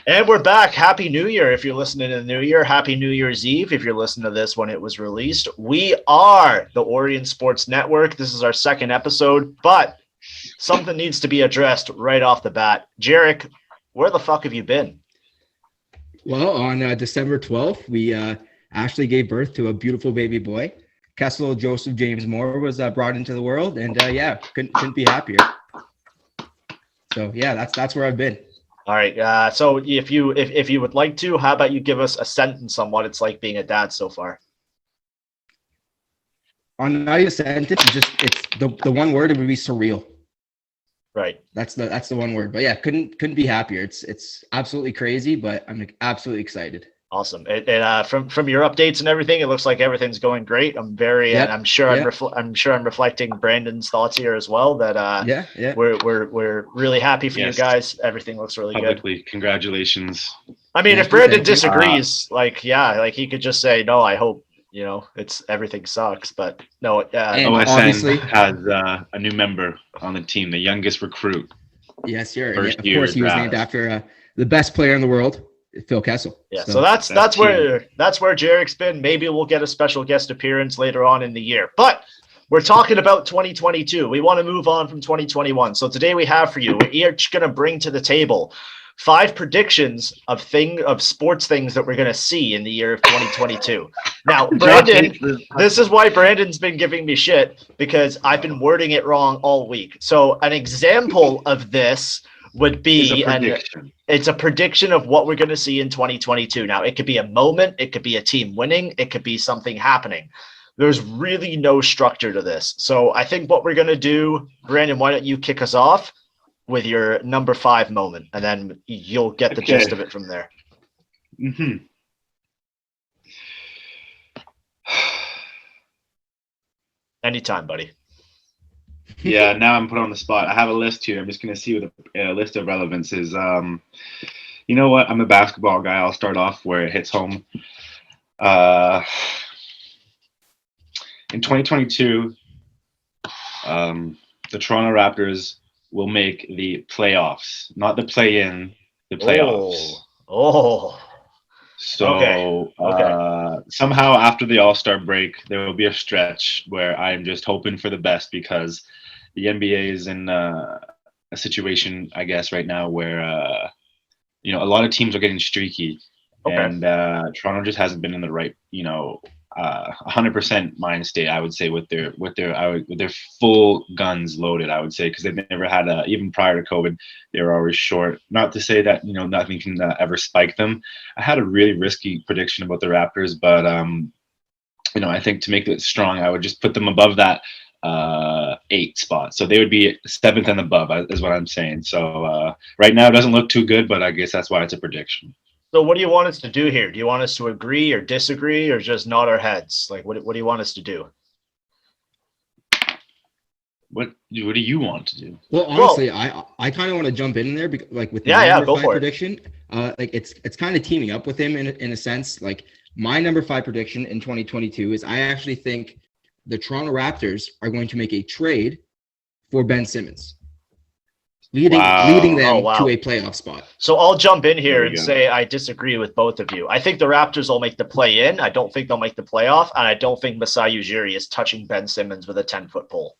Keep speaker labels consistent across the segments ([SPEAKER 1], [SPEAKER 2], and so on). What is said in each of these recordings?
[SPEAKER 1] And we're back. Happy New Year if you're listening in the New Year. Happy New Year's Eve if you're listening to this when it was released. We are the Orient Sports Network. This is our second episode, but something needs to be addressed right off the bat. Jarek, where the fuck have you been?
[SPEAKER 2] Well, on December 12th, we actually gave birth to a beautiful baby boy. Kessel Joseph James Moore was brought into the world, and couldn't be happier. So yeah, that's where I've been.
[SPEAKER 1] All right. So if you would like to, how about you give us a sentence on what it's like being a dad so far?
[SPEAKER 2] On not even a sentence, it's the one word. It would be surreal.
[SPEAKER 1] Right.
[SPEAKER 2] That's the one word. But yeah, couldn't be happier. It's absolutely crazy, but I'm absolutely excited.
[SPEAKER 1] Awesome. From your updates and everything, it looks like everything's going great. I'm very, and I'm sure I'm reflecting Brandon's thoughts here as well. That we're really happy for you guys. Everything looks really
[SPEAKER 3] Publicly,
[SPEAKER 1] good.
[SPEAKER 3] Congratulations.
[SPEAKER 1] I mean, if Brandon disagrees, he could just say no. I hope it's everything sucks, but no.
[SPEAKER 3] OSN has a new member on the team, the youngest recruit.
[SPEAKER 2] Yes, sir. Of course, he was named after the best player in the world, Phil Kessel.
[SPEAKER 1] Yeah, so that's where Jarek's been. Maybe we'll get a special guest appearance later on in the year. But we're talking about 2022. We want to move on from 2021. So today we have for you, we're each going to bring to the table 5 predictions of sports things that we're going to see in the year of 2022. Now, Brandon, this is why Brandon's been giving me shit, because I've been wording it wrong all week. So an example of this would be, it's a prediction of what we're going to see in 2022. Now, it could be a moment, it could be a team winning, it could be something happening. There's really no structure to this. So I think what we're going to do, Brandon, why don't you kick us off with your number 5 moment, and then you'll get the gist of it from there.
[SPEAKER 3] Mm-hmm.
[SPEAKER 1] Anytime, buddy.
[SPEAKER 3] Yeah, now I'm put on the spot. I have a list here. I'm just going to see what a list of relevance is. You know what? I'm a basketball guy. I'll start off where it hits home. In 2022, the Toronto Raptors will make the playoffs, not the play-in, the playoffs. So somehow after the All-Star break, there will be a stretch where I'm just hoping for the best, because the NBA is in a situation, I guess, right now where a lot of teams are getting streaky, and Toronto just hasn't been in the right 100% mind state, I would say, with their full guns loaded, I would say, because they've never had even prior to COVID, they were always short. Not to say that nothing can ever spike them. I had a really risky prediction about the Raptors, but I think to make it strong, I would just put them above that 8 spot, so they would be 7th and above, is what I'm saying. So right now it doesn't look too good, but I guess that's why it's a prediction.
[SPEAKER 1] So what do you want us to do here? Do you want us to agree or disagree, or just nod our heads? Like, what do you want us to do?
[SPEAKER 3] What do you want to do?
[SPEAKER 2] Well, honestly, I kind of want to jump in there, because, with the number 5 prediction. It's kind of teaming up with him in a sense. Like, my number 5 prediction in 2022 is I actually think the Toronto Raptors are going to make a trade for Ben Simmons, leading them to a playoff spot.
[SPEAKER 1] So I'll jump in here and say I disagree with both of you. I think the Raptors will make the play-in. I don't think they'll make the playoff, and I don't think Masai Ujiri is touching Ben Simmons with a 10-foot pole.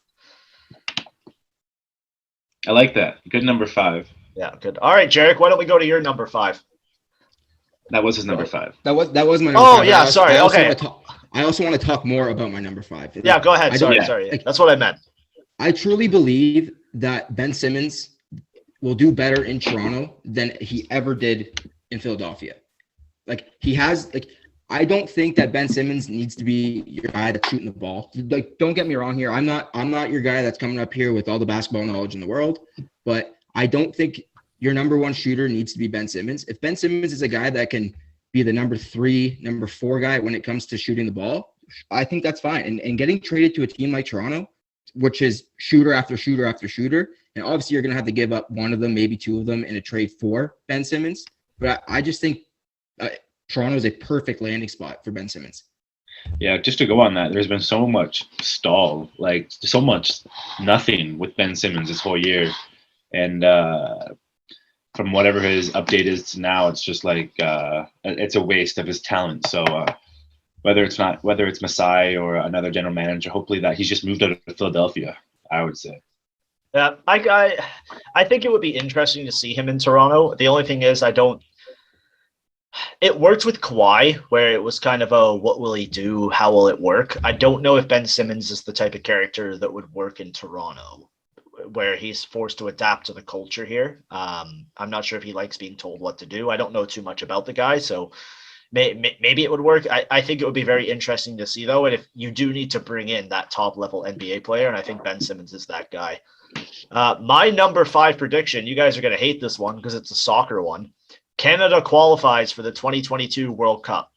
[SPEAKER 3] I like that. Good number 5.
[SPEAKER 1] Yeah, good. All right, Jarek, why don't we go to your number 5?
[SPEAKER 3] That was his number 5.
[SPEAKER 2] That was my number 5.
[SPEAKER 1] Oh, yeah, sorry. Okay.
[SPEAKER 2] I also want to talk more about my number 5.
[SPEAKER 1] Yeah, go ahead. Sorry. That's what I meant.
[SPEAKER 2] I truly believe that Ben Simmons will do better in Toronto than he ever did in Philadelphia. I don't think that Ben Simmons needs to be your guy that's shooting the ball. Like, don't get me wrong here. I'm not your guy that's coming up here with all the basketball knowledge in the world, but I don't think your number 1 shooter needs to be Ben Simmons. If Ben Simmons is a guy that can be the number 3, number 4 guy when it comes to shooting the ball, I think that's fine. And getting traded to a team like Toronto, which is shooter after shooter after shooter, and obviously you're going to have to give up one of them, maybe 2 of them in a trade for Ben Simmons. But I just think Toronto is a perfect landing spot for Ben Simmons.
[SPEAKER 3] Yeah, just to go on that, there's been so much stall, like so much nothing with Ben Simmons this whole year. And from whatever his update is to now, it's just like it's a waste of his talent. So whether it's Masai or another general manager, hopefully that he's just moved out of Philadelphia, I would say.
[SPEAKER 1] Yeah, I think it would be interesting to see him in Toronto. The only thing is, it worked with Kawhi, where it was kind of a what will he do? How will it work? I don't know if Ben Simmons is the type of character that would work in Toronto, where he's forced to adapt to the culture here. I'm not sure if he likes being told what to do. I don't know too much about the guy, so maybe it would work. I think it would be very interesting to see, though, and if you do need to bring in that top-level NBA player, and I think Ben Simmons is that guy. My number 5 prediction, you guys are going to hate this one because it's a soccer one. Canada qualifies for the 2022 World Cup.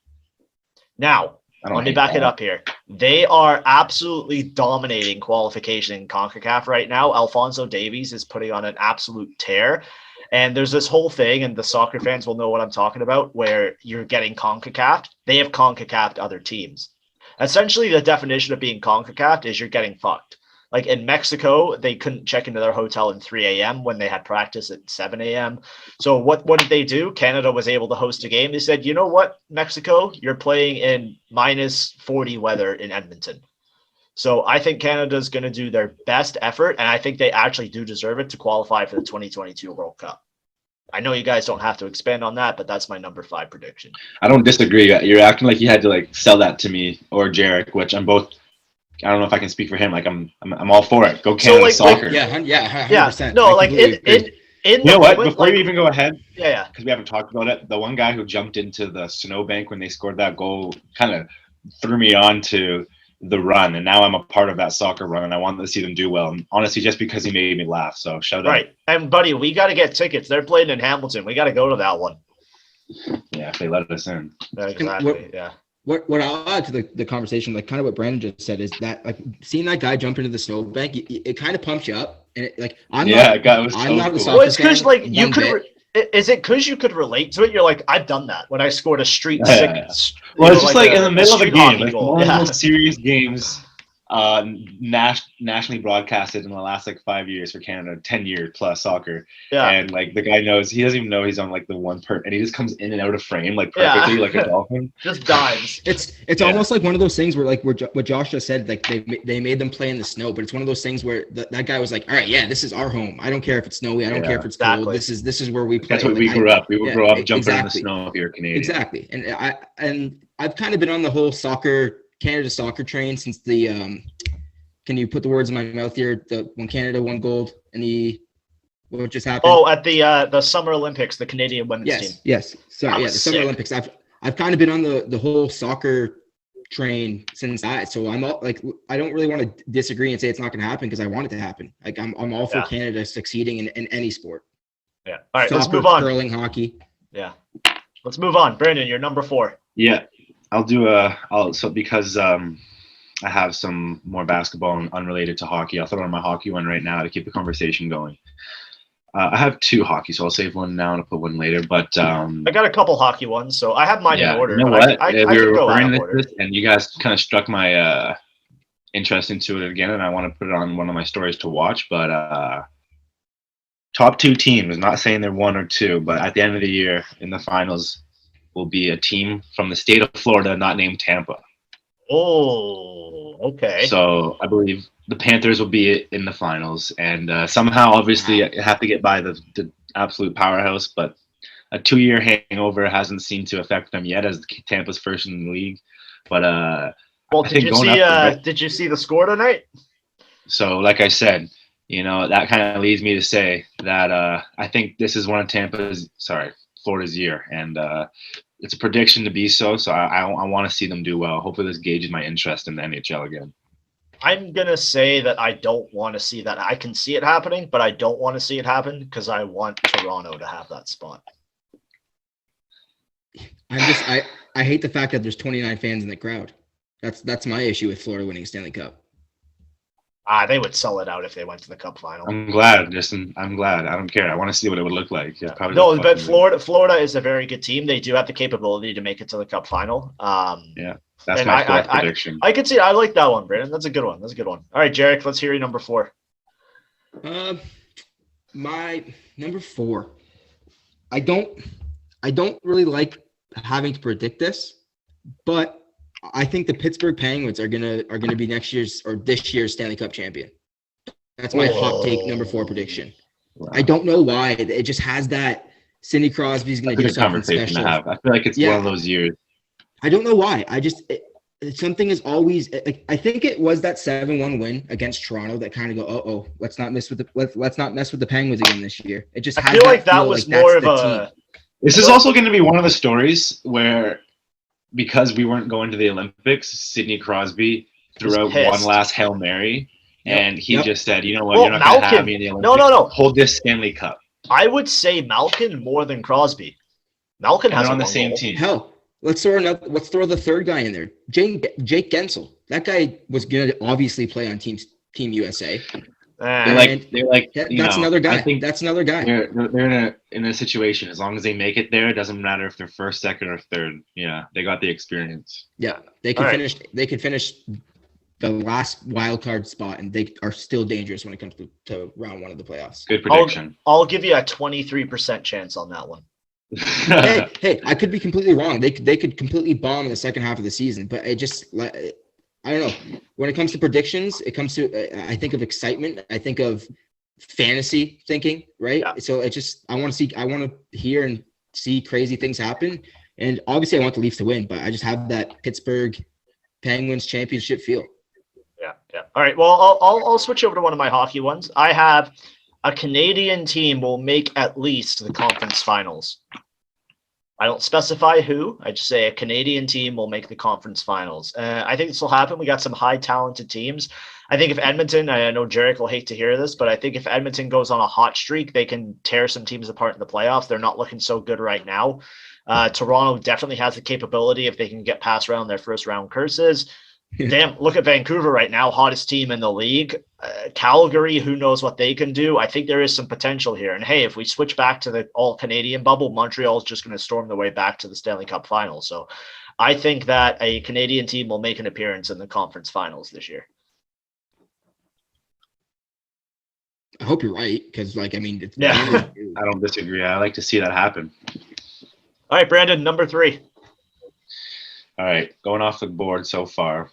[SPEAKER 1] Now, let me back it up here. They are absolutely dominating qualification in CONCACAF right now. Alphonso Davies is putting on an absolute tear. And there's this whole thing, and the soccer fans will know what I'm talking about, where you're getting CONCACAF. They have CONCACAF other teams. Essentially, the definition of being CONCACAF is you're getting fucked. Like in Mexico, they couldn't check into their hotel at 3 a.m. when they had practice at 7 a.m. So what did they do? Canada was able to host a game. They said, you know what, Mexico, you're playing in minus 40 weather in Edmonton. So I think Canada's going to do their best effort, and I think they actually do deserve it to qualify for the 2022 World Cup. I know you guys don't have to expand on that, but that's my number 5 prediction.
[SPEAKER 3] I don't disagree. You're acting like you had to sell that to me or Jarek, which I'm both. I don't know if I can speak for him. I'm all for it. Go Canada soccer.
[SPEAKER 2] Yeah, 100%.
[SPEAKER 1] No, in
[SPEAKER 3] you know what? Before you even go ahead,
[SPEAKER 1] yeah,
[SPEAKER 3] because we haven't talked about it. The one guy who jumped into the snowbank when they scored that goal kind of threw me on to the run, and now I'm a part of that soccer run, and I want to see them do well. And honestly, just because he made me laugh. So shout out.
[SPEAKER 1] Right, and buddy, we got to get tickets. They're playing in Hamilton. We got to go to that one.
[SPEAKER 3] Yeah, if they let us in.
[SPEAKER 1] Exactly. Yeah.
[SPEAKER 2] What I'll add to the conversation, kind of what Brandon just said, is that seeing that guy jump into the snowbank, it kind of pumps you up, and I'm not a soccer
[SPEAKER 1] well, it's because
[SPEAKER 2] fan,
[SPEAKER 1] you could. Is it because you could relate to it? You're like, I've done that when I scored a street sick.
[SPEAKER 3] Well, it's just like in the middle of a game, like one of the most serious games nationally broadcasted in the last 5 years for Canada, 10 years plus soccer. Yeah. And the guy knows, he doesn't even know he's on the one part, and he just comes in and out of frame perfectly like a dolphin.
[SPEAKER 1] Just dives.
[SPEAKER 2] It's almost like one of those things where what Josh just said, they made them play in the snow, but it's one of those things where that guy was like, all right, yeah, this is our home. I don't care if it's snowy, I don't care if it's cold. This is where we play.
[SPEAKER 3] That's what we grew up. We would grow up jumping in the snow if you're Canadian.
[SPEAKER 2] Exactly. And I've kind of been on the whole Canada soccer train since the can you put the words in my mouth here? When Canada won gold and what just happened?
[SPEAKER 1] Oh, at the Summer Olympics, the Canadian women's team.
[SPEAKER 2] Yes. Sorry, the Summer Olympics. I've kind of been on the whole soccer train since that. So I'm all I don't really want to disagree and say it's not going to happen because I want it to happen. I'm all for Canada succeeding in any sport.
[SPEAKER 1] Yeah. All right,
[SPEAKER 2] soccer,
[SPEAKER 1] let's move on.
[SPEAKER 2] Curling, hockey.
[SPEAKER 1] Yeah. Let's move on. Brandon, you're number 4.
[SPEAKER 3] Yeah. I'll do because I have some more basketball and unrelated to hockey. I'll throw in my hockey one right now to keep the conversation going. I have 2 hockey, so I'll save one now and I'll put one later. But I
[SPEAKER 1] got a couple hockey ones, so I have mine in order.
[SPEAKER 3] You know what?
[SPEAKER 1] I
[SPEAKER 3] we were
[SPEAKER 1] go
[SPEAKER 3] referring
[SPEAKER 1] out of
[SPEAKER 3] to
[SPEAKER 1] order.
[SPEAKER 3] this, and you guys kind of struck my interest into it again, and I want to put it on one of my stories to watch. But top 2 teams, not saying they're 1 or 2, but at the end of the year in the finals will be a team from the state of Florida, not named Tampa.
[SPEAKER 1] Oh, okay.
[SPEAKER 3] So I believe the Panthers will be in the finals, and somehow, obviously, I have to get by the absolute powerhouse. But a 2-year hangover hasn't seemed to affect them yet, as Tampa's first in the league. But
[SPEAKER 1] well, did you see the score tonight?
[SPEAKER 3] So, like I said, that kind of leads me to say that I think this is one of Florida's year, and it's a prediction to be so. So I want to see them do well. Hopefully, this gauges my interest in the NHL again.
[SPEAKER 1] I'm gonna say that I don't want to see that. I can see it happening, but I don't want to see it happen because I want Toronto to have that spot.
[SPEAKER 2] I hate the fact that there's 29 fans in the crowd. That's my issue with Florida winning Stanley Cup.
[SPEAKER 1] They would sell it out if they went to the Cup final.
[SPEAKER 3] I'm glad. I'm glad. I don't care. I want to see what it would look like.
[SPEAKER 1] Yeah. No, but Florida is a very good team. They do have the capability to make it to the Cup final.
[SPEAKER 3] Yeah, that's my fourth prediction.
[SPEAKER 1] I could see. I like that one, Brandon. That's a good one. All right, Jarek, let's hear your number 4.
[SPEAKER 2] My number 4. I don't really like having to predict this, but I think the Pittsburgh Penguins are gonna be this year's Stanley Cup champion. That's my hot take number 4 prediction.
[SPEAKER 3] Wow.
[SPEAKER 2] I don't know why. It just has that Sidney Crosby's going to do
[SPEAKER 3] That's a good
[SPEAKER 2] something
[SPEAKER 3] conversation
[SPEAKER 2] special.
[SPEAKER 3] to have. I feel like it's one of those years.
[SPEAKER 2] I don't know why. Something is always like, I think it was that 7-1 win against Toronto that kind of go, let's not mess with the Penguins again this year. It just
[SPEAKER 1] I feel like that was more of a.
[SPEAKER 3] This is also going to be one of the stories where, because we weren't going to the Olympics, Sidney Crosby threw out one last Hail Mary, and he just said, "You know what? You're not going to have me in the Olympics.
[SPEAKER 1] No.
[SPEAKER 3] Hold this Stanley Cup."
[SPEAKER 1] I would say Malkin more than Crosby. Malkin has
[SPEAKER 3] on the same team.
[SPEAKER 2] Hell, let's throw the third guy in there, Jake Gensel. That guy was going to obviously play on Team USA.
[SPEAKER 3] They're like
[SPEAKER 2] that's another guy. That's another guy.
[SPEAKER 3] They're in a situation. As long as they make it there, it doesn't matter if they're first, second, or third. Yeah, they got the experience.
[SPEAKER 2] Yeah, they could finish. They could finish the last wild card spot, and they are still dangerous when it comes to round 1 of the playoffs.
[SPEAKER 3] Good prediction.
[SPEAKER 1] I'll give you a 23% chance on that one.
[SPEAKER 2] hey, I could be completely wrong. They could completely bomb in the second half of the season, but I don't know. When it comes to predictions, it comes to I think of excitement. I think of fantasy thinking, right? Yeah. So I want to hear and see crazy things happen. And obviously I want the Leafs to win, but I just have that Pittsburgh Penguins championship feel.
[SPEAKER 1] Yeah. All right. Well, I'll switch over to one of my hockey ones. I have a Canadian team will make at least the conference finals. I don't specify who. I just say a Canadian team will make the conference finals. I think this will happen. We got some high talented teams. I think if Edmonton, I know Jarek will hate to hear this, but I think if Edmonton goes on a hot streak, they can tear some teams apart in the playoffs. They're not looking so good right now. Toronto definitely has the capability if they can get past around their first round curses. Damn, look at Vancouver right now, hottest team in the league. Calgary, who knows what they can do. I think there is some potential here. And hey, if we switch back to the all-Canadian bubble, Montreal is just going to storm their way back to the Stanley Cup final. So I think that a Canadian team will make an appearance in the conference finals this year.
[SPEAKER 2] I hope you're right, because
[SPEAKER 3] I don't disagree. I like to see that happen.
[SPEAKER 1] All right, Brandon, number 3.
[SPEAKER 3] All right, going off the board so far,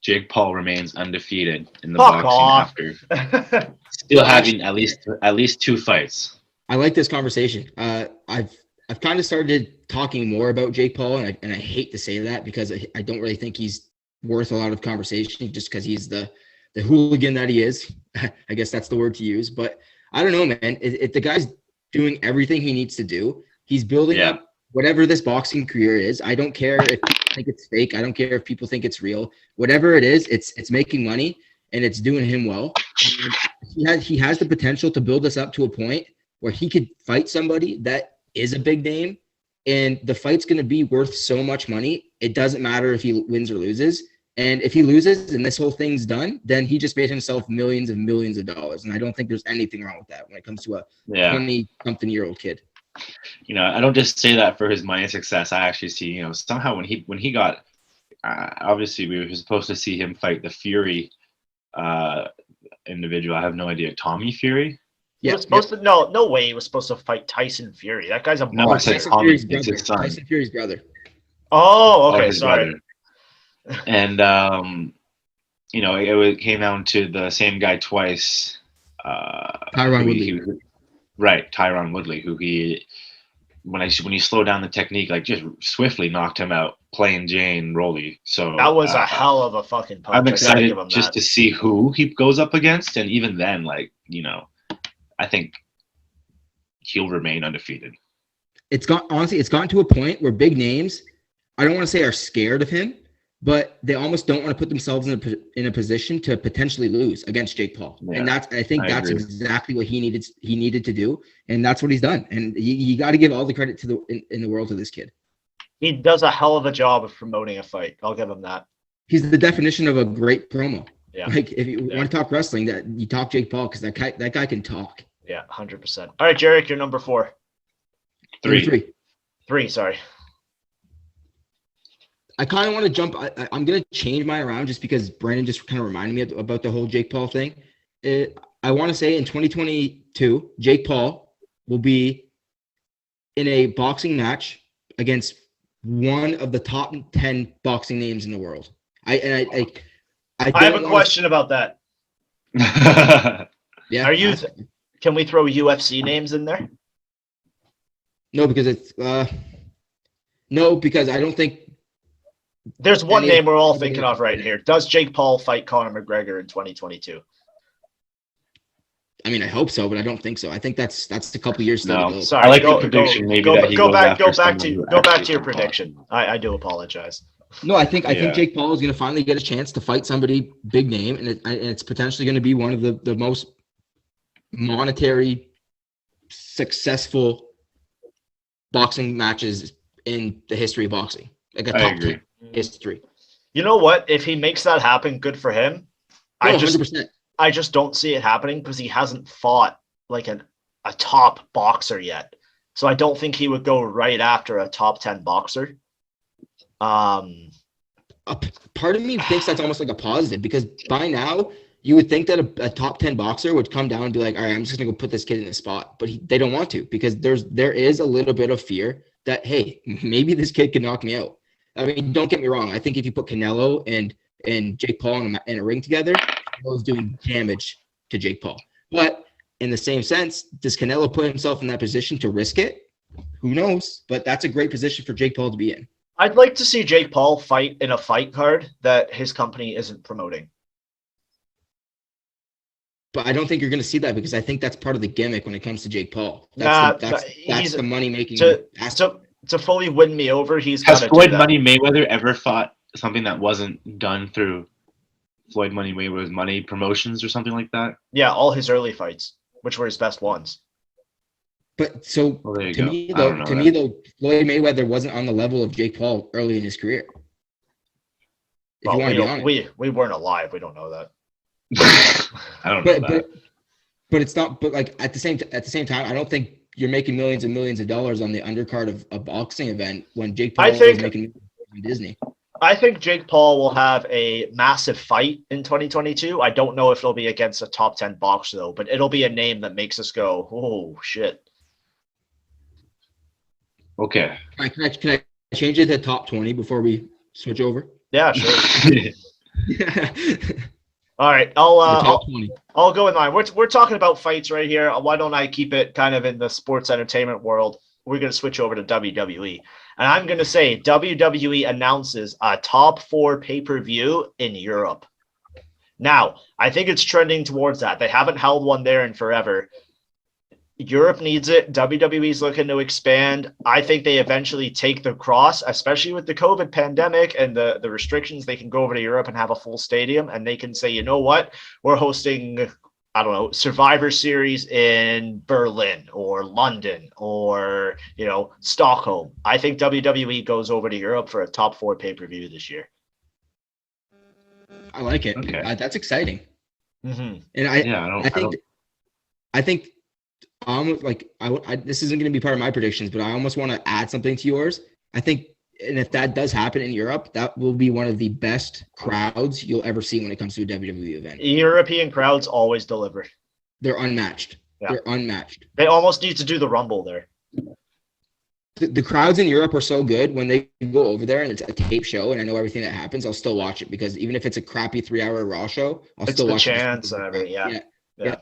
[SPEAKER 3] Jake Paul remains undefeated in the boxing after still having at least 2 fights.
[SPEAKER 2] I like this conversation. I've kind of started talking more about Jake Paul, and I hate to say that because I don't really think he's worth a lot of conversation just because he's the hooligan that he is. I guess that's the word to use. But I don't know, man. If the guy's doing everything he needs to do, he's building up whatever this boxing career is. I don't care if people think it's fake. I don't care if people think it's real. Whatever it is, it's making money and it's doing him well. And he has the potential to build us up to a point where he could fight somebody that is a big name, and the fight's going to be worth so much money. It doesn't matter if he wins or loses. And if he loses and this whole thing's done, then he just made himself millions and millions of dollars. And I don't think there's anything wrong with that when it comes to a 20-something-year-old kid.
[SPEAKER 3] I don't just say that for his money and success. I actually see, somehow when he got, obviously we were supposed to see him fight the Fury individual. I have no idea. Tommy Fury?
[SPEAKER 1] Yeah. No way he was supposed to fight Tyson Fury. That guy's a monster.
[SPEAKER 3] No, I said Tommy. It's his son.
[SPEAKER 2] Tyson Fury's brother.
[SPEAKER 1] Oh, okay. Sorry.
[SPEAKER 3] Brother. And, it came down to the same guy twice.
[SPEAKER 2] Tyron Woodley.
[SPEAKER 3] Tyron Woodley, who when he slowed down the technique, like just swiftly knocked him out, plain Jane Rolly. So
[SPEAKER 1] that was a hell of a fucking punch.
[SPEAKER 3] I'm excited just to see who he goes up against, and even then, I think he'll remain undefeated.
[SPEAKER 2] It's gotten to a point where big names, I don't want to say are scared of him, but they almost don't want to put themselves in a position to potentially lose against Jake Paul. Yeah, and I think that's exactly what he needed to do. And that's what he's done. And you got to give all the credit in the world to this kid.
[SPEAKER 1] He does a hell of a job of promoting a fight. I'll give him that.
[SPEAKER 2] He's the definition of a great promo.
[SPEAKER 1] Yeah.
[SPEAKER 2] Like if you want to talk wrestling, that you talk Jake Paul, because that guy can talk.
[SPEAKER 1] Yeah, 100%. All right, Jarek, you're number 4.
[SPEAKER 3] 3.
[SPEAKER 1] Sorry.
[SPEAKER 2] I kind of want to jump. I'm going to change mine around just because Brandon just kind of reminded me about the whole Jake Paul thing. I want to say in 2022, Jake Paul will be in a boxing match against one of the top 10 boxing names in the world. I
[SPEAKER 1] have a question about that.
[SPEAKER 2] Yeah.
[SPEAKER 1] Can we throw UFC names in there?
[SPEAKER 2] No, because it's no, because I don't think
[SPEAKER 1] there's one name we're all thinking of right here. Does Jake Paul fight Conor McGregor in 2022?
[SPEAKER 2] I mean, I hope so, but I don't think so. I think that's a couple years still to go.
[SPEAKER 1] Sorry,
[SPEAKER 3] I like the prediction. Go back
[SPEAKER 1] to your prediction. I do apologize.
[SPEAKER 2] No, I think Jake Paul is going to finally get a chance to fight somebody big name, and it's potentially going to be one of the most monetary successful boxing matches in the history of boxing, like a top 10 history.
[SPEAKER 1] You know what? If he makes that happen, good for him.
[SPEAKER 2] No, 100%.
[SPEAKER 1] I just don't see it happening because he hasn't fought like a top boxer yet. So I don't think he would go right after a top 10 boxer.
[SPEAKER 2] A part of me thinks that's almost like a positive, because by now you would think that a top 10 boxer would come down and be like, all right, I'm just going to go put this kid in a spot. But they don't want to, because there is a little bit of fear that, hey, maybe this kid can knock me out. I mean, don't get me wrong. I think if you put Canelo and Jake Paul in a ring together, Canelo's doing damage to Jake Paul. But in the same sense, does Canelo put himself in that position to risk it? Who knows? But that's a great position for Jake Paul to be in.
[SPEAKER 1] I'd like to see Jake Paul fight in a fight card that his company isn't promoting.
[SPEAKER 2] But I don't think you're going to see that, because I think that's part of the gimmick when it comes to Jake Paul. That's the money making.
[SPEAKER 1] To fully win me over,
[SPEAKER 3] has Floyd Money Mayweather ever fought something that wasn't done through Floyd Money Mayweather's money promotions or something like that?
[SPEAKER 1] Yeah, all his early fights, which were his best ones.
[SPEAKER 2] But so to me though, Floyd Mayweather wasn't on the level of Jake Paul early in his career.
[SPEAKER 1] Well, we weren't alive. We don't know that.
[SPEAKER 3] I don't know that.
[SPEAKER 2] But it's not. But like at the same time, I don't think you're making millions and millions of dollars on the undercard of a boxing event when Jake Paul is making on Disney.
[SPEAKER 1] I think Jake Paul will have a massive fight in 2022. I don't know if it'll be against a top 10 boxer though, but it'll be a name that makes us go, oh shit.
[SPEAKER 3] Okay.
[SPEAKER 2] Can I change it to top 20 before we switch over?
[SPEAKER 1] Yeah, sure. All right, I'll go with mine. We're talking about fights right here. Why don't I keep it kind of in the sports entertainment world? We're going to switch over to WWE. And I'm going to say WWE announces a top 4 pay-per-view in Europe. Now, I think it's trending towards that. They haven't held one there in forever. Europe needs it. WWE's looking to expand. I think they eventually take the cross, especially with the COVID pandemic and the restrictions. They can go over to Europe and have a full stadium, and they can say, you know what, we're hosting, I don't know, Survivor Series in Berlin or London or, Stockholm. I think WWE goes over to Europe for a top 4 pay-per-view this year.
[SPEAKER 2] I like it.
[SPEAKER 3] Okay.
[SPEAKER 2] That's exciting.
[SPEAKER 1] Mm-hmm.
[SPEAKER 2] And I think this isn't going to be part of my predictions, but I almost want to add something to yours. I think, and if that does happen in Europe, that will be one of the best crowds you'll ever see when it comes to a WWE event.
[SPEAKER 1] European crowds always deliver.
[SPEAKER 2] They're unmatched.
[SPEAKER 1] Yeah.
[SPEAKER 2] They're unmatched.
[SPEAKER 1] They almost need to do the Rumble there.
[SPEAKER 2] The crowds in Europe are so good. When they go over there and it's a tape show and I know everything that happens, I'll still watch it, because even if it's a crappy 3-hour Raw show, I'll still watch it.
[SPEAKER 1] Chance and everything. Yeah.
[SPEAKER 2] Yeah.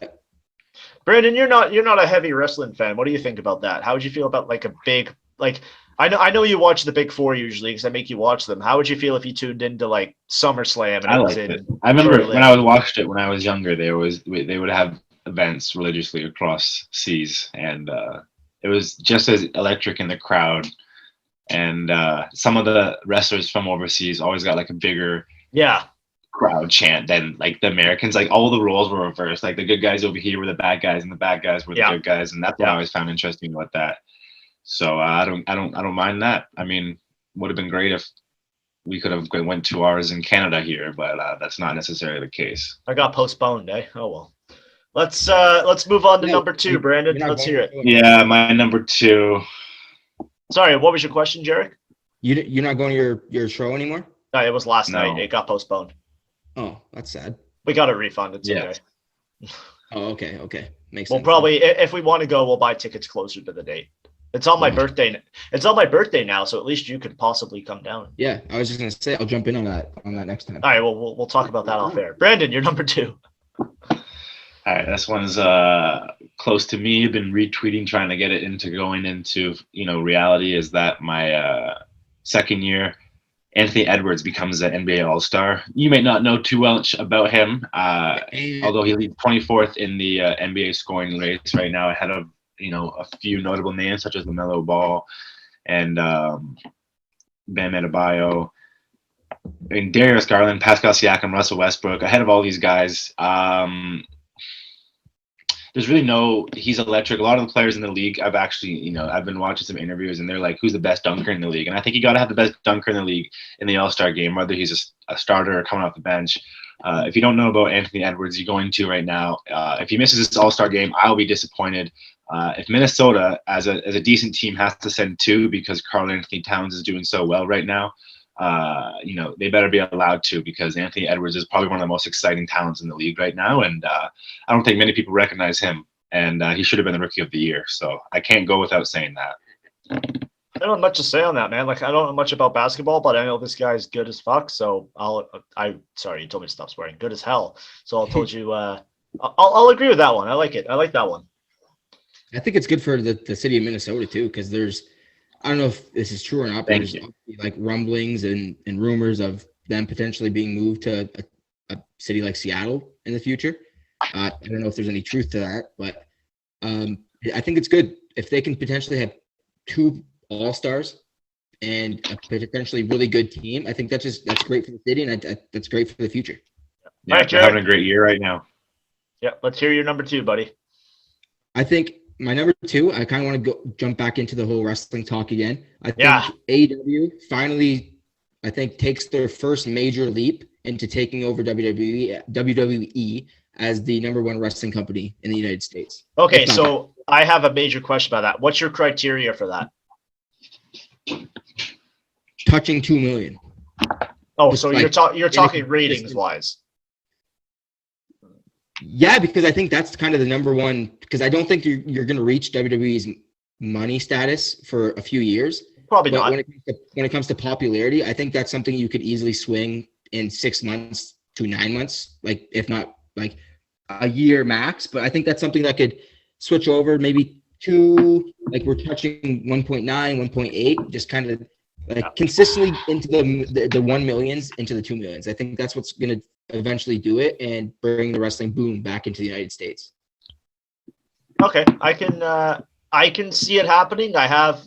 [SPEAKER 1] Brandon, you're not a heavy wrestling fan. What do you think about that? How would you feel about like a big, like, I know you watch the Big Four usually because I make you watch them. How would you feel if you tuned into like SummerSlam? And
[SPEAKER 3] I liked it. I remember when I watched it when I was younger, they would have events religiously across seas, and it was just as electric in the crowd. And some of the wrestlers from overseas always got like a bigger crowd chant than like the Americans. Like all the roles were reversed. Like the good guys over here were the bad guys, and the bad guys were the good guys, and that's what I always found interesting about that. So I don't mind that. I mean, would have been great if we could have went 2 hours in Canada here, but that's not necessarily the case.
[SPEAKER 1] I got postponed, eh? Oh well. Let's move on to number 2, Brandon. Let's hear it.
[SPEAKER 3] Yeah, my number 2.
[SPEAKER 1] Sorry, what was your question, Jarek?
[SPEAKER 2] You're not going to your show anymore?
[SPEAKER 1] No, it was last night. It got postponed.
[SPEAKER 2] Oh, that's sad.
[SPEAKER 1] We got a refund. It's okay.
[SPEAKER 2] Oh, okay. Makes
[SPEAKER 1] We'll
[SPEAKER 2] sense.
[SPEAKER 1] probably, if we want to go, we'll buy tickets closer to the date. It's on my birthday. It's on my birthday now, so at least you could possibly come down.
[SPEAKER 2] Yeah, I was just gonna say I'll jump in on that next time.
[SPEAKER 1] All right, well, we'll talk about that off air. Brandon, you're number 2.
[SPEAKER 3] All right, this one's close to me. I've been retweeting, trying to get it into going into reality. Is that my second year, Anthony Edwards becomes an NBA All-Star. You may not know too much about him, although he leads 24th in the NBA scoring race right now, ahead of a few notable names such as LaMelo Ball and Bam Adebayo, and Darius Garland, Pascal Siakam, Russell Westbrook, ahead of all these guys. There's really he's electric. A lot of the players in the league, I've been watching some interviews and they're like, who's the best dunker in the league? And I think you got to have the best dunker in the league in the All-Star game, whether he's a starter or coming off the bench. If you don't know about Anthony Edwards, you're going to right now. If he misses this All-Star game, I'll be disappointed. If Minnesota, as a decent team, has to send 2 because Karl Anthony Towns is doing so well right now, they better be allowed to, because Anthony Edwards is probably one of the most exciting talents in the league right now, and I don't think many people recognize him, and he should have been the Rookie of the Year. So I can't go without saying that.
[SPEAKER 1] I don't have much to say on that, man. Like, I don't know much about basketball, but I know this guy's good as fuck. So sorry, you told me to stop swearing. Good as hell. So I told you, I'll agree with that one. I like it. I like that one.
[SPEAKER 2] I think it's good for the city of Minnesota too, because I don't know if this is true or not, but there's like rumblings and rumors of them potentially being moved to a city like Seattle in the future. I don't know if there's any truth to that, but I think it's good if they can potentially have 2 All-Stars and a potentially really good team. I think that's great for the city, and that's great for the future.
[SPEAKER 3] Yeah,
[SPEAKER 1] all right,
[SPEAKER 3] they're having a great year right now.
[SPEAKER 1] Yeah, let's hear your number 2, buddy.
[SPEAKER 2] I think my number 2, I kind of want to jump back into the whole wrestling talk again. I think
[SPEAKER 1] Yeah.
[SPEAKER 2] AEW finally, I think, takes their first major leap into taking over WWE as the number 1 wrestling company in the United States.
[SPEAKER 1] Okay, so I have a major question about that. What's your criteria for that?
[SPEAKER 2] Touching 2 million.
[SPEAKER 1] Oh,
[SPEAKER 2] Just
[SPEAKER 1] so you're talking ratings wise.
[SPEAKER 2] Yeah, because I think that's kind of the number 1. Because I don't think you're going to reach WWE's money status for a few years.
[SPEAKER 1] Probably
[SPEAKER 2] But
[SPEAKER 1] not.
[SPEAKER 2] when it comes to popularity, I think that's something you could easily swing in 6 months to 9 months, like if not like a year max. But I think that's something that could switch over maybe to, like, we're touching 1.9, 1.8, just kind of like consistently into the 1 millions, into the 2 millions. I think that's what's going to eventually do it and bring the wrestling boom back into the United States.
[SPEAKER 1] Okay, I can see it happening.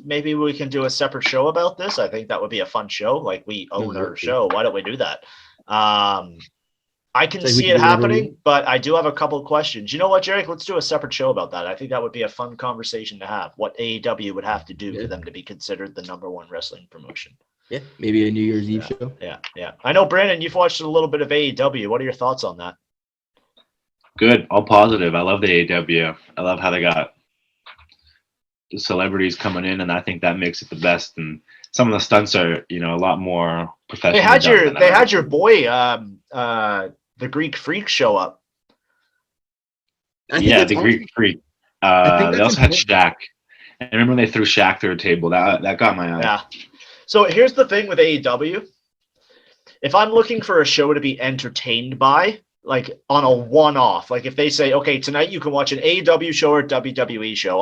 [SPEAKER 1] Maybe we can do a separate show about this. I think that would be a fun show. Like, we own our show. Why don't we do that? I can see it happening, but I do have a couple of questions. You know what, Jarek? Let's do a separate show about that. I think that would be a fun conversation to have. What AEW would have to do for them to be considered the number 1 wrestling promotion.
[SPEAKER 2] Yeah, maybe a New Year's Eve show.
[SPEAKER 1] Yeah. I know, Brandon, you've watched a little bit of AEW. What are your thoughts on that?
[SPEAKER 3] Good, all positive. I love the AEW. I love how they got the celebrities coming in, and I think that makes it the best. And some of the stunts are, a lot more professional.
[SPEAKER 1] They had your boy, the Greek Freak, show up.
[SPEAKER 3] Yeah, the Greek Freak. They also had Shaq. I remember when they threw Shaq through a table. That got my eye.
[SPEAKER 1] Yeah. So here's the thing with AEW. If I'm looking for a show to be entertained by, like on a one-off, like if they say, okay, tonight you can watch an AEW show or a WWE show,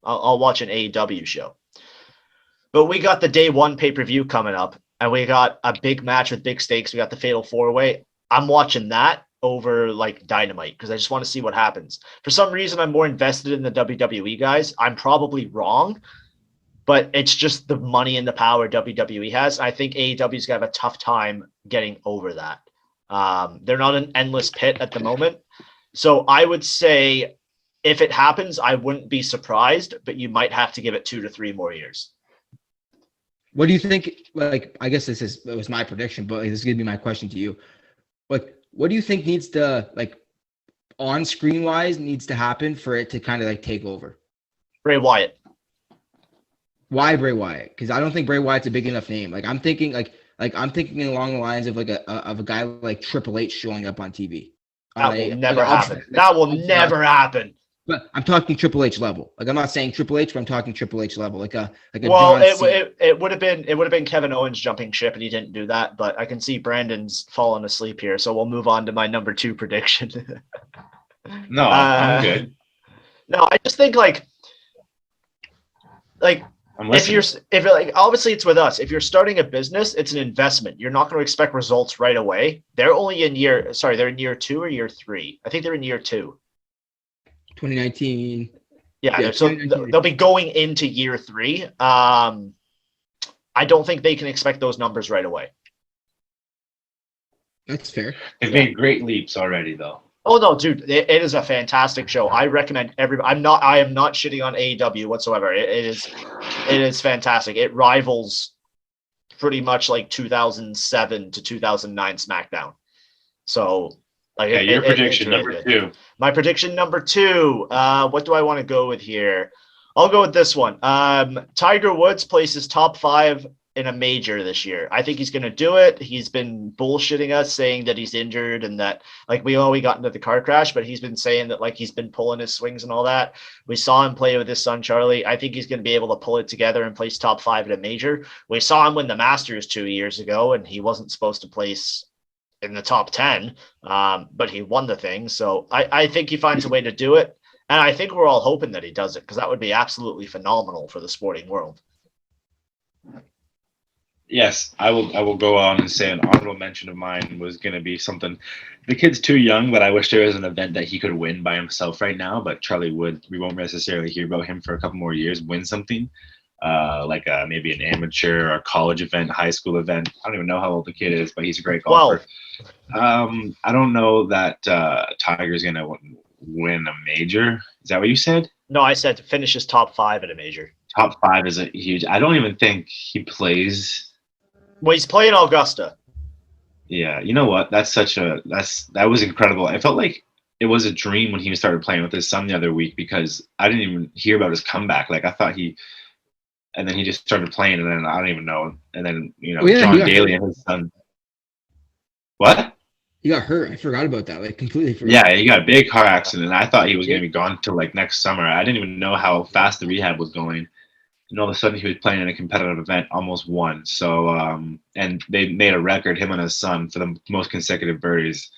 [SPEAKER 1] I'll watch an AEW show. But we got the day 1 pay-per-view coming up, and we got a big match with big stakes. We got the Fatal 4-Way. I'm watching that over like Dynamite because I just want to see what happens. For some reason, I'm more invested in the WWE guys. I'm probably wrong, but it's just the money and the power WWE has. I think AEW's got to have a tough time getting over that. They're not an endless pit at the moment. So I would say if it happens, I wouldn't be surprised, but you might have to give it 2 to 3 more years.
[SPEAKER 2] What do you think? Like, I guess it was my prediction, but this is going to be my question to you. Like, what do you think needs to, like, on screen wise, needs to happen for it to kind of like take over?
[SPEAKER 1] Bray Wyatt.
[SPEAKER 2] Why Bray Wyatt? Because I don't think Bray Wyatt's a big enough name. Like, I'm thinking along the lines of like a guy like Triple H showing up on TV.
[SPEAKER 1] That will never happen. That will never happen.
[SPEAKER 2] But I'm talking Triple H level. Like I'm not saying Triple H, but I'm talking Triple H level. Like a
[SPEAKER 1] Well,
[SPEAKER 2] John Cena.
[SPEAKER 1] it would have been Kevin Owens jumping ship, and he didn't do that. But I can see Brandon's fallen asleep here, so we'll move on to my number 2 prediction.
[SPEAKER 3] No, I'm good.
[SPEAKER 1] No, I just think like if you're like, obviously it's with us. If you're starting a business, it's an investment. You're not going to expect results right away. They're only in year 2 or year 3. I think they're in year 2.
[SPEAKER 2] 2019.
[SPEAKER 1] Yeah, so they'll be going into year 3. I don't think they can expect those numbers right away.
[SPEAKER 2] That's fair.
[SPEAKER 3] They've made great leaps already, though.
[SPEAKER 1] Oh no, dude! It is a fantastic show. I recommend everybody. I am not shitting on AEW whatsoever. It is fantastic. It rivals pretty much like 2007 to 2009 SmackDown. So, like,
[SPEAKER 3] your prediction
[SPEAKER 1] really
[SPEAKER 3] number
[SPEAKER 1] good.
[SPEAKER 3] 2.
[SPEAKER 1] My prediction number 2. What do I want to go with here? I'll go with this one. Tiger Woods places top 5 in a major this year. I think he's going to do it. He's been bullshitting us, saying that he's injured and that, like, we got into the car crash, but he's been saying that, like, he's been pulling his swings and all that. We saw him play with his son, Charlie. I think he's going to be able to pull it together and place top 5 at a major. We saw him win the Masters 2 years ago, and he wasn't supposed to place in the top 10, but he won the thing. So I think he finds a way to do it. And I think we're all hoping that he does it, because that would be absolutely phenomenal for the sporting world.
[SPEAKER 3] Yes, I will go on and say an honorable mention of mine was going to be something. The kid's too young, but I wish there was an event that he could win by himself right now. But Charlie Wood, we won't necessarily hear about him for a couple more years, win something like maybe an amateur or college event, high school event. I don't even know how old the kid is, but he's a great golfer. I don't know that Tiger's going to win a major. Is that what you said?
[SPEAKER 1] No, I said to finish his top 5 at a major.
[SPEAKER 3] Top 5 is a huge. I don't even think he plays.
[SPEAKER 1] Well, he's playing Augusta.
[SPEAKER 3] Yeah, you know what? That was incredible. I felt like it was a dream when he started playing with his son the other week, because I didn't even hear about his comeback. Like, I thought and then he just started playing, and then I don't even know. And then John Daly and his son. What?
[SPEAKER 2] He got hurt. I forgot about that. Like, completely forgot.
[SPEAKER 3] Yeah, he got a big car accident. I thought he was going to be gone till like next summer. I didn't even know how fast the rehab was going. And all of a sudden, he was playing in a competitive event, almost won. So, and they made a record, him and his son, for the most consecutive birdies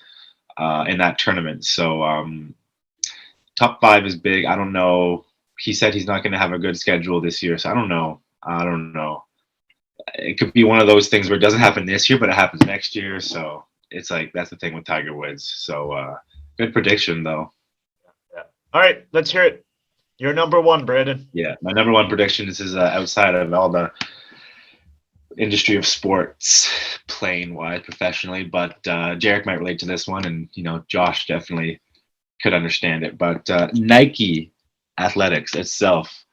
[SPEAKER 3] in that tournament. So, top 5 is big. I don't know. He said he's not going to have a good schedule this year, so I don't know. It could be one of those things where it doesn't happen this year, but it happens next year. So it's like, that's the thing with Tiger Woods. So, good prediction, though.
[SPEAKER 1] Yeah. All right, let's hear it. Your number 1, Brandon.
[SPEAKER 3] Yeah, my number 1 prediction. This is outside of all the industry of sports, playing wise, professionally. But Jarek might relate to this one, and Josh definitely could understand it. But Nike Athletics itself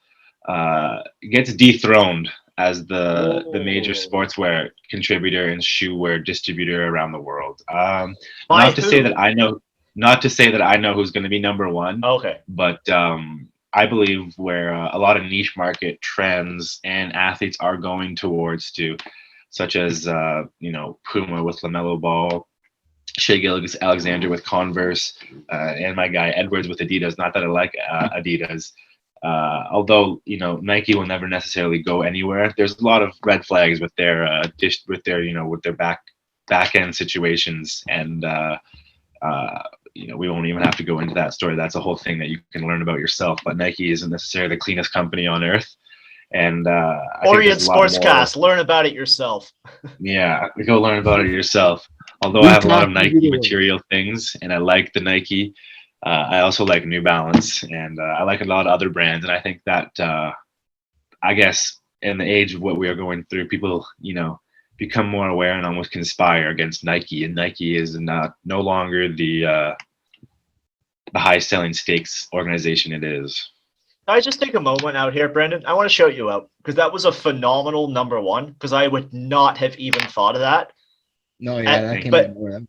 [SPEAKER 3] gets dethroned as the major sportswear contributor and shoe wear distributor around the world. Not to say that I know who's going to be number 1.
[SPEAKER 1] Okay,
[SPEAKER 3] but I believe where a lot of niche market trends and athletes are going towards such as Puma with LaMelo Ball, Shea Gilgeous-Alexander with Converse, and my guy Edwards with Adidas. Not that I like Adidas, although Nike will never necessarily go anywhere. There's a lot of red flags with their back end situations, and we won't even have to go into that story. That's a whole thing that you can learn about yourself. But Nike isn't necessarily the cleanest company on earth. And
[SPEAKER 1] Orient Sportscast, learn about it yourself.
[SPEAKER 3] Yeah, go learn about it yourself. Although I have a lot of Nike material things, and I like the Nike. I also like New Balance, and I like a lot of other brands. And I think that, I guess, in the age of what we are going through, people, become more aware and almost conspire against Nike. And Nike is no longer the high selling stakes organization it is.
[SPEAKER 1] Can I just take a moment out here, Brandon? I want to shout you out, because that was a phenomenal number 1, because I would not have even thought of that.
[SPEAKER 2] No, yeah,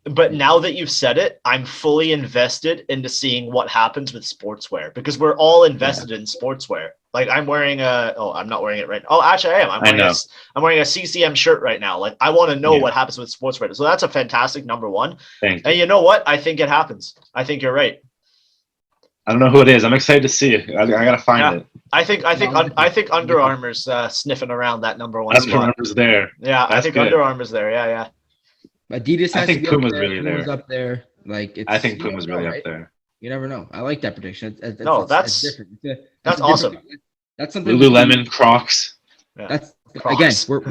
[SPEAKER 1] but now that you've said it, I'm fully invested into seeing what happens with sportswear, because we're all invested in sportswear. Like I'm wearing I'm not wearing it right now. Oh, actually I am. I'm wearing a CCM shirt right now. Like I want to know what happens with sports writers. So that's a fantastic number one.
[SPEAKER 3] Thank you.
[SPEAKER 1] And you know what? I think it happens. I think you're right.
[SPEAKER 3] I don't know who it is. I'm excited to see it. I gotta find it.
[SPEAKER 1] I think Under Armour's sniffing around that number one spot.
[SPEAKER 3] Under Armour's there.
[SPEAKER 1] Yeah,
[SPEAKER 3] That's
[SPEAKER 1] I think
[SPEAKER 3] good.
[SPEAKER 1] Under Armour's there. Yeah.
[SPEAKER 2] Adidas has
[SPEAKER 3] I think
[SPEAKER 2] to be
[SPEAKER 3] Puma's
[SPEAKER 2] up there.
[SPEAKER 3] really there.
[SPEAKER 2] Puma's up there. Like
[SPEAKER 3] I think Puma's really up there.
[SPEAKER 2] You never know. I like that prediction. That's different.
[SPEAKER 1] That's awesome.
[SPEAKER 2] That's something.
[SPEAKER 3] Lululemon, Crocs.
[SPEAKER 1] Yeah.
[SPEAKER 2] That's
[SPEAKER 1] Crocs.
[SPEAKER 2] Again,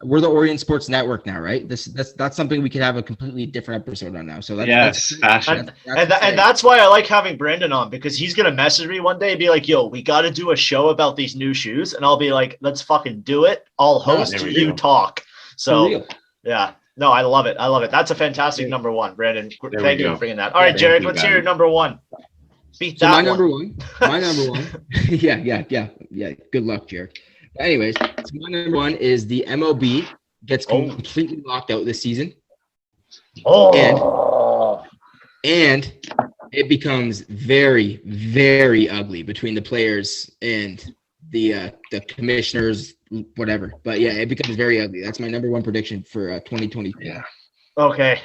[SPEAKER 2] we're the Orient Sports Network now, right? That's something we could have a completely different episode on now. So that's
[SPEAKER 3] fashion.
[SPEAKER 1] And that's why I like having Brandon on, because he's gonna message me one day and be like, "Yo, we got to do a show about these new shoes," and I'll be like, "Let's fucking do it. I'll host, you talk." So yeah. No, I love it. That's a fantastic number one, Brandon. Thank you for bringing that. All right, Jarek, let's hear your number one. Beat that
[SPEAKER 2] my
[SPEAKER 1] one.
[SPEAKER 2] number one. Yeah. Good luck, Jarek. Anyways, so my number one is the MLB gets completely locked out this season. And it becomes very, very ugly between the players and the commissioners, whatever. But yeah, it becomes very ugly. That's my number one prediction for 2020.
[SPEAKER 3] Yeah.
[SPEAKER 1] Okay.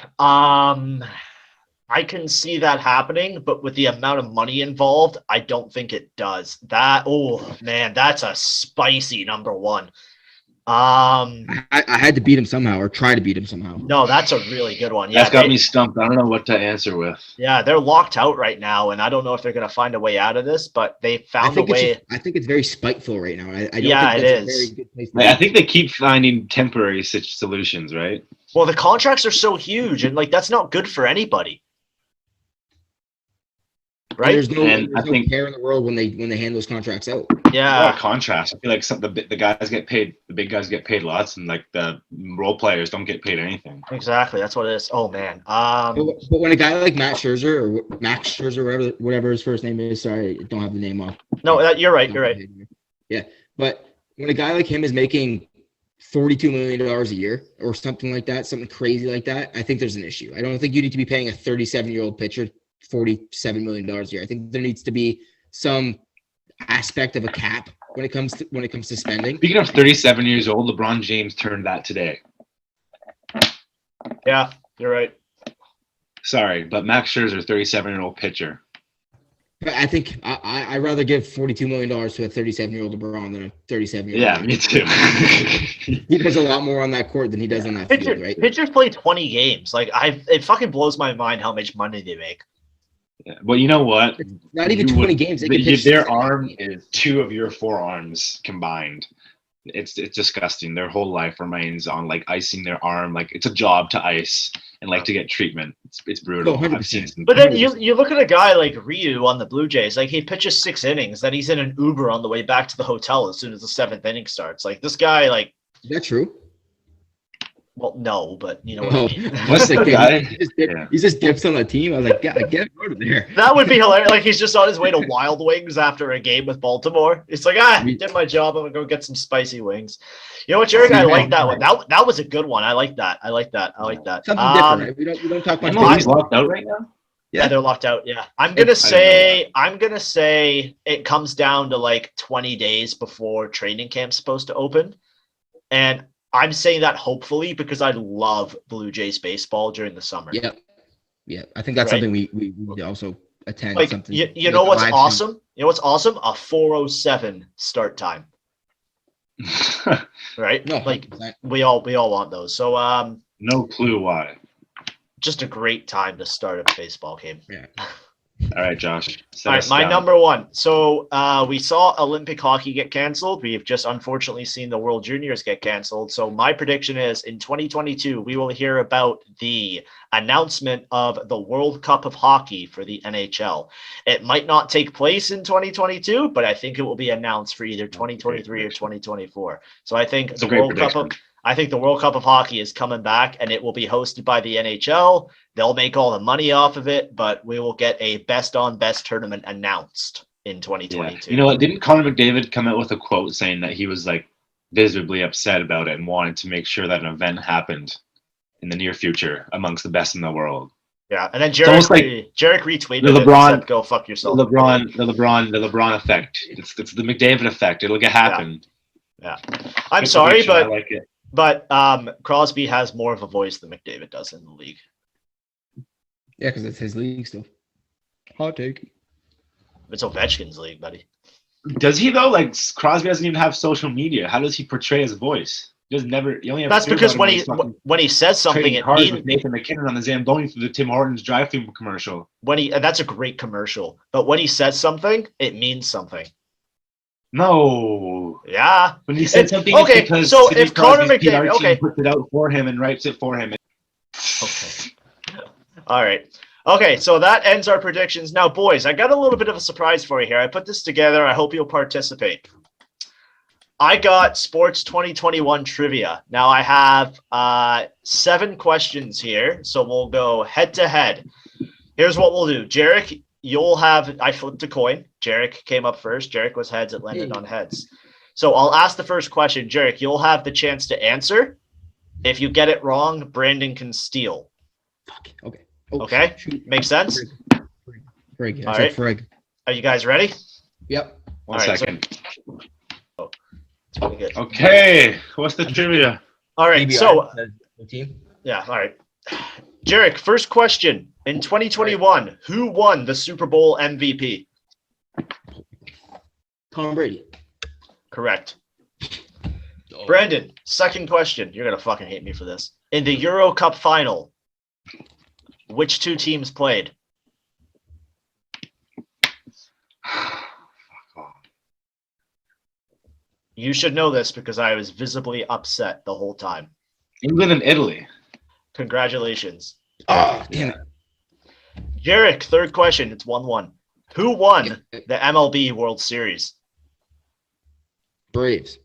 [SPEAKER 1] I can see that happening, but with the amount of money involved, I don't think it does. That's a spicy number one.
[SPEAKER 2] I had to beat him somehow, or try to beat him somehow.
[SPEAKER 1] No, that's a really good one. Yeah,
[SPEAKER 3] that's got me stumped. I don't know what to answer with.
[SPEAKER 1] Yeah, they're locked out right now, and I don't know if they're going to find a way out of this, but they found a way.
[SPEAKER 2] I think it's very spiteful right now. I don't think
[SPEAKER 1] it is.
[SPEAKER 2] A very good place
[SPEAKER 3] I think they keep finding temporary solutions, right?
[SPEAKER 1] Well, the contracts are so huge, and that's not good for anybody. Right.
[SPEAKER 2] There's no care in the world when they hand those contracts out.
[SPEAKER 1] Yeah.
[SPEAKER 3] Contrast. I feel like the guys get paid, the big guys get paid lots, and like the role players don't get paid anything.
[SPEAKER 1] Exactly. That's what it is. Oh man.
[SPEAKER 2] But when a guy like Max Scherzer, whatever his first name is, sorry, I don't have the name off.
[SPEAKER 1] No, you're right. You're right.
[SPEAKER 2] Yeah, but when a guy like him is making $42 million a year or something like that, something crazy like that, I think there's an issue. I don't think you need to be paying a 37-year-old pitcher $47 million a year. I think there needs to be some aspect of a cap when it comes to spending.
[SPEAKER 3] Speaking of 37 years old, LeBron James turned that today.
[SPEAKER 1] Yeah, you're right.
[SPEAKER 3] Sorry, but Max Scherzer, 37-year-old pitcher.
[SPEAKER 2] But I think I'd rather give $42 million to a 37-year-old LeBron than a 37-year-old.
[SPEAKER 3] Yeah, me too.
[SPEAKER 2] He does a lot more on that court than he does on that field, right?
[SPEAKER 1] Pitchers play 20 games. It fucking blows my mind how much money they make.
[SPEAKER 3] Yeah, well, you know what?
[SPEAKER 2] It's not even 20 games.
[SPEAKER 3] Their arm is 2 of your forearms combined. It's disgusting. Their whole life remains on icing their arm. It's a job to ice and to get treatment. It's brutal.
[SPEAKER 2] Oh,
[SPEAKER 3] I've seen some.
[SPEAKER 1] But then you look at a guy like Ryu on the Blue Jays. He pitches 6 innings, then he's in an Uber on the way back to the hotel as soon as the 7th inning starts. This guy
[SPEAKER 2] Is that true?
[SPEAKER 1] Well, no, but you know what I mean.
[SPEAKER 3] What's the guy?
[SPEAKER 2] He just dips on the team. I was like, yeah, get out of there.
[SPEAKER 1] That would be hilarious. He's just on his way to Wild Wings after a game with Baltimore. It's did my job. I'm gonna go get some spicy wings. You know what, Jarek? I like that one. That was a good one. I like that.
[SPEAKER 2] Something different, right? We don't talk about.
[SPEAKER 3] He's locked out right now.
[SPEAKER 1] Yeah, they're locked out. Yeah, I'm gonna say it comes down to 20 days before training camp's supposed to open, and I'm saying that hopefully because I love Blue Jays baseball during the summer.
[SPEAKER 2] Yeah. I think that's something we also attend. Something.
[SPEAKER 1] You know what's awesome? You know what's awesome? A 4:07 start time. Right?
[SPEAKER 2] No,
[SPEAKER 1] we all want those. So
[SPEAKER 3] no clue why.
[SPEAKER 1] Just a great time to start a baseball game.
[SPEAKER 2] Yeah.
[SPEAKER 3] All right, Josh.
[SPEAKER 1] All right, my number one. So we saw Olympic hockey get canceled. We've just unfortunately seen the World Juniors get canceled. So my prediction is in 2022, we will hear about the announcement of the World Cup of Hockey for the NHL. It might not take place in 2022, but I think it will be announced for either 2023 or 2024. So I think the World Cup of Hockey is coming back, and it will be hosted by the NHL. They'll make all the money off of it, but we will get a best-on-best tournament announced in 2022.
[SPEAKER 3] Yeah. You know what? Didn't Conor McDavid come out with a quote saying that he was visibly upset about it and wanted to make sure that an event happened in the near future amongst the best in the world?
[SPEAKER 1] Yeah, and then
[SPEAKER 3] almost like
[SPEAKER 1] Jarek retweeted
[SPEAKER 3] the
[SPEAKER 1] it
[SPEAKER 3] LeBron-
[SPEAKER 1] and said, "Go fuck yourself."
[SPEAKER 3] The LeBron effect. It's the McDavid effect. It'll get happen.
[SPEAKER 1] Yeah. I'm
[SPEAKER 3] Good
[SPEAKER 1] sorry,
[SPEAKER 3] prediction. I
[SPEAKER 1] but
[SPEAKER 3] like it.
[SPEAKER 1] Crosby has more of a voice than McDavid does in the league.
[SPEAKER 2] Yeah, because it's his league still. Hot take.
[SPEAKER 1] It's Ovechkin's league, buddy.
[SPEAKER 3] Does he though? Like Crosby doesn't even have social media. How does he portray his voice? He does never. You only have
[SPEAKER 1] That's
[SPEAKER 3] hear
[SPEAKER 1] because
[SPEAKER 3] about him
[SPEAKER 1] when he says something,
[SPEAKER 3] trading
[SPEAKER 1] it
[SPEAKER 3] cars with
[SPEAKER 1] means
[SPEAKER 3] Nathan McKinnon on the Zamboni through the Tim Hortons drive-thru commercial.
[SPEAKER 1] that's a great commercial. But when he says something, it means something.
[SPEAKER 3] No.
[SPEAKER 1] Yeah.
[SPEAKER 3] When he said something,
[SPEAKER 1] okay,
[SPEAKER 3] it's because
[SPEAKER 1] so
[SPEAKER 3] Sidney
[SPEAKER 1] if Conor
[SPEAKER 3] Crosby's PR
[SPEAKER 1] McDavid,
[SPEAKER 3] team puts it out for him and writes it for him.
[SPEAKER 1] Okay. All right. Okay, so that ends our predictions. Now, boys, I got a little bit of a surprise for you here. I put this together. I hope you'll participate. I got Sports 2021 trivia. Now, I have 7 questions here, so we'll go head to head. Here's what we'll do. Jarek, I flipped a coin. Jarek came up first. Jarek was heads. It landed on heads. So I'll ask the first question. Jarek, you'll have the chance to answer. If you get it wrong, Brandon can steal.
[SPEAKER 2] Fuck. Okay. Oh,
[SPEAKER 1] Okay?
[SPEAKER 2] shoot.
[SPEAKER 1] Makes sense?
[SPEAKER 2] Frig.
[SPEAKER 1] All
[SPEAKER 2] I said
[SPEAKER 1] right.
[SPEAKER 2] Frig.
[SPEAKER 1] Are you guys ready?
[SPEAKER 2] Yep.
[SPEAKER 3] One
[SPEAKER 1] All right,
[SPEAKER 3] second.
[SPEAKER 1] It's pretty good.
[SPEAKER 3] Okay. What's the trivia?
[SPEAKER 1] All right,
[SPEAKER 2] PBR,
[SPEAKER 1] so
[SPEAKER 2] the team.
[SPEAKER 1] yeah, all right. Jarek, first question. In 2021, who won the Super Bowl MVP?
[SPEAKER 2] Tom Brady.
[SPEAKER 1] Correct.
[SPEAKER 2] Oh.
[SPEAKER 1] Brandon, second question. You're going to fucking hate me for this. In the Euro Cup final, which 2 teams played? You should know this because I was visibly upset the whole time.
[SPEAKER 3] England and Italy.
[SPEAKER 1] Congratulations.
[SPEAKER 2] Oh, damn it.
[SPEAKER 1] Jarek, third question. It's 1-1. Who won the MLB World Series?
[SPEAKER 2] Braves.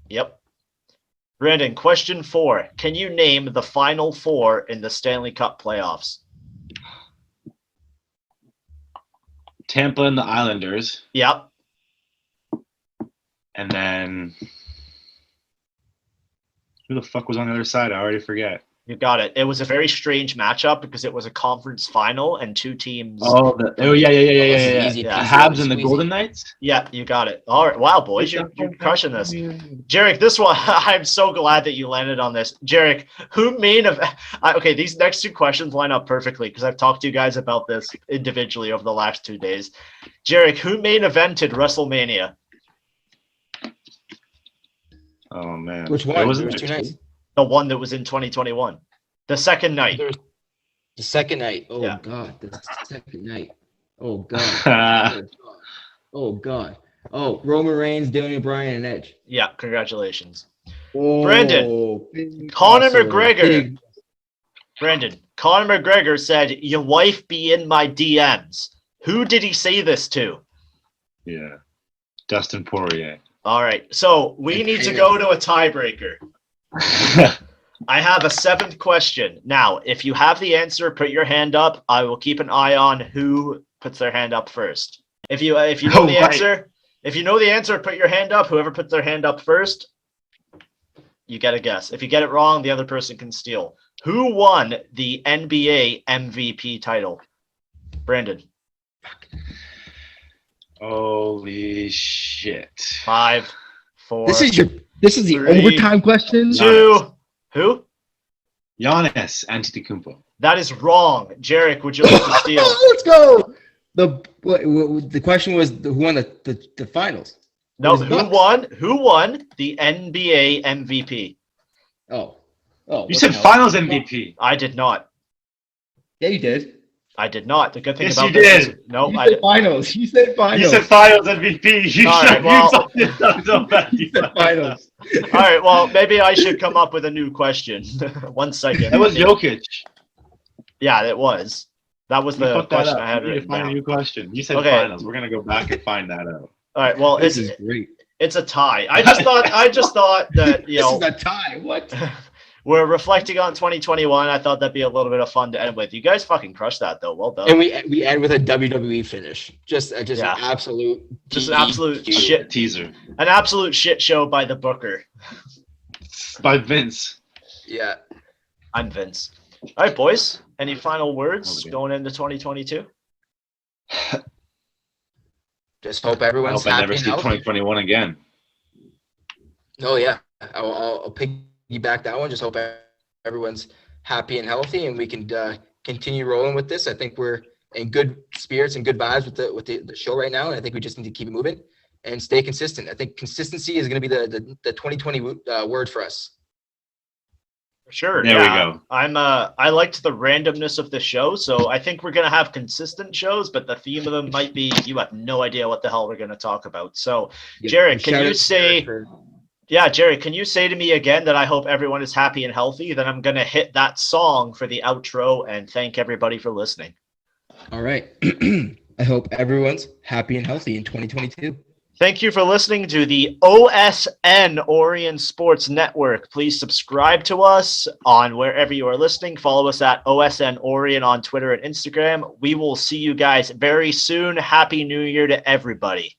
[SPEAKER 1] Yep. Brandon, question 4. Can you name the final 4 in the Stanley Cup playoffs?
[SPEAKER 3] Tampa and the Islanders.
[SPEAKER 1] Yep.
[SPEAKER 3] And then who the fuck was on the other side? I already forget.
[SPEAKER 1] You got it. It was a very strange matchup because it was a conference final and 2 teams.
[SPEAKER 3] Yeah.
[SPEAKER 2] Easy
[SPEAKER 3] The
[SPEAKER 1] peasy,
[SPEAKER 3] Habs and the
[SPEAKER 2] squeezy.
[SPEAKER 3] Golden Knights.
[SPEAKER 1] Yeah, you got it. All right. Wow, boys, you're crushing this. Jarek, this one, I'm so glad that you landed on this. Jarek, okay, these next 2 questions line up perfectly because I've talked to you guys about this individually over the last 2 days. Jarek, who main evented WrestleMania?
[SPEAKER 3] Oh man,
[SPEAKER 2] Which one?
[SPEAKER 3] There was
[SPEAKER 2] There was 2 nights.
[SPEAKER 1] The one that was in 2021. The second night.
[SPEAKER 2] The second night. Oh
[SPEAKER 1] Yeah.
[SPEAKER 2] God. The second night. Oh God. Oh God. Oh, Roman Reigns, Daniel Bryan, and Edge.
[SPEAKER 1] Yeah, congratulations.
[SPEAKER 2] Oh,
[SPEAKER 1] Brandon,
[SPEAKER 2] big
[SPEAKER 1] Conor
[SPEAKER 2] muscle,
[SPEAKER 1] McGregor.
[SPEAKER 2] big-
[SPEAKER 1] Brandon, Conor McGregor said, "Your wife be in my DMs." Who did he say this to?
[SPEAKER 3] Yeah, Dustin Poirier.
[SPEAKER 1] All right, so we need to go to a tiebreaker. I have a 7th question. Now, if you have the answer, put your hand up. I will keep an eye on who puts their hand up first. If you know the answer, put your hand up. Whoever puts their hand up first, you get a guess. If you get it wrong, the other person can steal. Who won the NBA MVP title? Brandon.
[SPEAKER 3] Holy shit.
[SPEAKER 1] 5, 4.
[SPEAKER 2] This is the
[SPEAKER 1] 3,
[SPEAKER 2] overtime question.
[SPEAKER 1] 2. Who?
[SPEAKER 3] Giannis Antetokounmpo.
[SPEAKER 1] That is wrong. Jarek, would you like to steal?
[SPEAKER 2] Let's go. The question was who won the finals?
[SPEAKER 1] No,
[SPEAKER 2] It was Bucks.
[SPEAKER 1] who won the NBA MVP?
[SPEAKER 2] Oh,
[SPEAKER 3] You said finals MVP.
[SPEAKER 1] I did not.
[SPEAKER 2] yeah, you did.
[SPEAKER 1] I did not. The good thing
[SPEAKER 3] Yes,
[SPEAKER 1] about
[SPEAKER 3] you
[SPEAKER 1] this
[SPEAKER 3] did.
[SPEAKER 1] is no,
[SPEAKER 2] You
[SPEAKER 1] I
[SPEAKER 2] said
[SPEAKER 1] did.
[SPEAKER 2] finals. You said finals.
[SPEAKER 3] You said finals MVP. You
[SPEAKER 1] All right, well-
[SPEAKER 3] you so bad.
[SPEAKER 2] You said finals.
[SPEAKER 1] All right, well, maybe I should come up with a new question. 1 second.
[SPEAKER 3] That was Jokic.
[SPEAKER 1] Yeah, it was. That was the
[SPEAKER 3] Fuck that
[SPEAKER 1] question
[SPEAKER 3] up.
[SPEAKER 1] I had
[SPEAKER 3] You need to
[SPEAKER 1] written
[SPEAKER 3] find a
[SPEAKER 1] down.
[SPEAKER 3] new question. You said
[SPEAKER 1] Okay.
[SPEAKER 3] finals. We're gonna go back and find that out.
[SPEAKER 1] All right, well,
[SPEAKER 2] This is great.
[SPEAKER 1] it's a tie. I just thought that
[SPEAKER 2] This is a tie. What?
[SPEAKER 1] we're reflecting on 2021. I thought that'd be a little bit of fun to end with. You guys fucking crushed that though. Well done.
[SPEAKER 2] And we end with a WWE finish. Just
[SPEAKER 1] Yeah.
[SPEAKER 2] an absolute.
[SPEAKER 1] Just an absolute
[SPEAKER 2] DQ.
[SPEAKER 1] shit.
[SPEAKER 3] Teaser
[SPEAKER 1] An absolute shit show by the booker.
[SPEAKER 3] by Vince.
[SPEAKER 2] Yeah.
[SPEAKER 1] I'm Vince. All right, boys. Any final words going into 2022?
[SPEAKER 2] Just hope
[SPEAKER 3] I
[SPEAKER 2] everyone's
[SPEAKER 3] hope I never
[SPEAKER 2] happy and
[SPEAKER 3] see
[SPEAKER 2] healthy.
[SPEAKER 3] 2021 again.
[SPEAKER 2] Oh yeah, I'll piggyback that one. Just hope everyone's happy and healthy, and we can continue rolling with this. I think we're in good spirits and good vibes with the show right now, and I think we just need to keep it moving and stay consistent. I think consistency is going to be the 2020 word for us.
[SPEAKER 1] For sure.
[SPEAKER 3] There we go.
[SPEAKER 1] I liked the randomness of the show, so I think we're gonna have consistent shows, but the theme of them might be you have no idea what the hell we're gonna talk about. So, Jarek, can you say? Yeah, Jarek, can you say to me again that I hope everyone is happy and healthy? Then I'm gonna hit that song for the outro and thank everybody for listening.
[SPEAKER 2] All right. I hope everyone's happy and healthy in 2022.
[SPEAKER 1] Thank you for listening to the OSN Orion Sports Network. Please subscribe to us on wherever you are listening. Follow us at OSN Orion on Twitter and Instagram. We will see you guys very soon. Happy New Year to everybody.